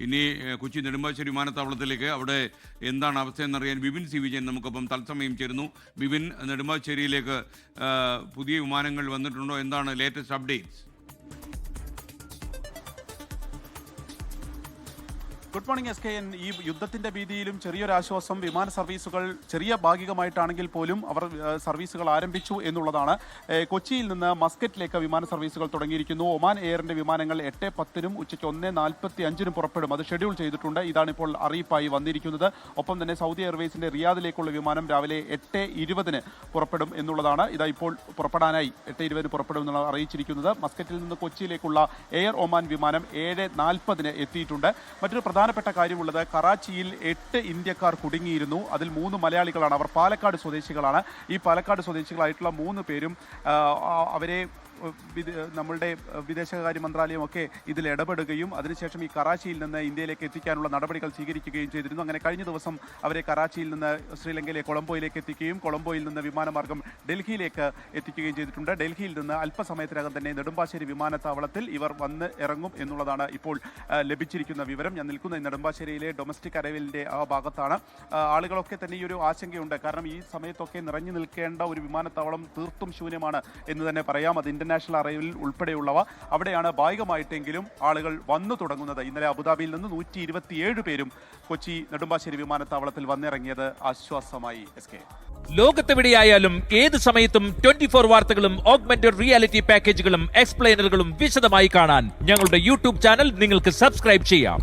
ഇനി കൊച്ചി നെടുമ്പാശ്ശേരി വിമാനത്താവളത്തിലേക്ക് അവിടെ എന്താണ് അവസ്ഥയെന്നറിയാൻ ബിപിൻ സി വിജയൻ നമുക്കൊപ്പം തത്സമയം ചേരുന്നു. ബിപിൻ, നെടുമ്പാശ്ശേരിയിലേക്ക് പുതിയ വിമാനങ്ങൾ വന്നിട്ടുണ്ടോ? എന്താണ് latest updates? Good morning SKN. ഈ യുദ്ധത്തിന്റെ ഭീതിയിലും ചെറിയൊരാശ്വാസം. വിമാന സർവീസുകൾ ചെറിയ ഭാഗികമായിട്ടാണെങ്കിൽ പോലും അവർ സർവീസുകൾ ആരംഭിച്ചു എന്നുള്ളതാണ്. കൊച്ചിയിൽ നിന്ന് മസ്കറ്റിലേക്ക് വിമാന സർവീസുകൾ തുടങ്ങിയിരിക്കുന്നു. ഒമാൻ എയറിന്റെ വിമാനങ്ങൾ 8:10-നും ഉച്ചയ്ക്ക് 1:45-നും പുറപ്പെടും. അത് ഷെഡ്യൂൾ ചെയ്തിട്ടുണ്ട്. ഇതാണിപ്പോൾ അറിയിപ്പായി വന്നിരിക്കുന്നത്. ഒപ്പം തന്നെ സൗദി എയർവേസിന്റെ റിയാദിലേക്കുള്ള വിമാനം രാവിലെ 8:20-ന് പുറപ്പെടും എന്നുള്ളതാണ്. ഇതാ ഇപ്പോൾ പുറപ്പെടാനായി 8:20-ന് പുറപ്പെടും എന്നുള്ള അറിയിച്ചിരിക്കുന്നത്. മസ്കറ്റിൽ നിന്ന് കൊച്ചിയിലേക്കുള്ള എയർ ഒമാൻ വിമാനം 7:40-ന് എത്തിയിട്ടുണ്ട്. മറ്റൊരു പ്രധാനപ്പെട്ട കാര്യമുള്ളത്, കറാച്ചിയിൽ 8 ഇന്ത്യക്കാർ കുടുങ്ങിയിരുന്നു. അതിൽ 3 മലയാളികളാണ്. അവർ പാലക്കാട് സ്വദേശികളാണ്. ഈ പാലക്കാട് സ്വദേശികളായിട്ടുള്ള 3 പേരും അവരെ നമ്മളുടെ വിദേശകാര്യ മന്ത്രാലയമൊക്കെ ഇതിൽ ഇടപെടുകയും അതിനുശേഷം ഈ കറാച്ചിയിൽ നിന്ന് ഇന്ത്യയിലേക്ക് എത്തിക്കാനുള്ള നടപടികൾ സ്വീകരിക്കുകയും ചെയ്തിരുന്നു. അങ്ങനെ കഴിഞ്ഞ ദിവസം അവരെ കറാച്ചിയിൽ നിന്ന് ശ്രീലങ്കയിലെ കൊളംബോയിലേക്ക് എത്തിക്കുകയും കൊളംബോയിൽ നിന്ന് വിമാനമാർഗം ഡൽഹിയിലേക്ക് എത്തിക്കുകയും ചെയ്തിട്ടുണ്ട്. ഡൽഹിയിൽ നിന്ന് അല്പസമയത്തിനകം തന്നെ നെടുമ്പാശ്ശേരി വിമാനത്താവളത്തിൽ ഇവർ വന്ന് ഇറങ്ങും എന്നുള്ളതാണ് ഇപ്പോൾ ലഭിച്ചിരിക്കുന്ന വിവരം. ഞാൻ നിൽക്കുന്ന നെടുമ്പാശ്ശേരിയിലെ ഡൊമസ്റ്റിക് അറൈവലിന്റെ ആ ഭാഗത്താണ്. ആളുകളൊക്കെ തന്നെ ഈ ഒരു ആശങ്കയുണ്ട്. കാരണം ഈ സമയത്തൊക്കെ നിറഞ്ഞു നിൽക്കേണ്ട ഒരു വിമാനത്താവളം തീർത്തും ശൂന്യമാണ് എന്ന് തന്നെ പറയാം. അത് ഇന്റർനാഷണൽ അറൈവൽ ഉൾപ്പെടെയുള്ളവ അവിടെയാണ് ഭാഗികമായിട്ടെങ്കിലും ആളുകൾ വന്നു തുടങ്ങുന്നത്. ഇന്നലെ അബുദാബിയിൽ നിന്ന് 127 പേരും കൊച്ചി നെടുമ്പാശ്ശേരി വിമാനത്താവളത്തിൽ വന്നിറങ്ങിയത് ആശ്വാസമായി. ലോകത്തെവിടെയായാലും ഏത് സമയത്തും 24 വാർത്തകളും ഓഗ്മെന്റഡ് റിയാലിറ്റി പാക്കേജുകളും എക്സ്പ്ലെയിനറുകളും വിശദമായി കാണാൻ ഞങ്ങളുടെ യൂട്യൂബ് ചാനൽ നിങ്ങൾക്ക് സബ്സ്ക്രൈബ് ചെയ്യാം.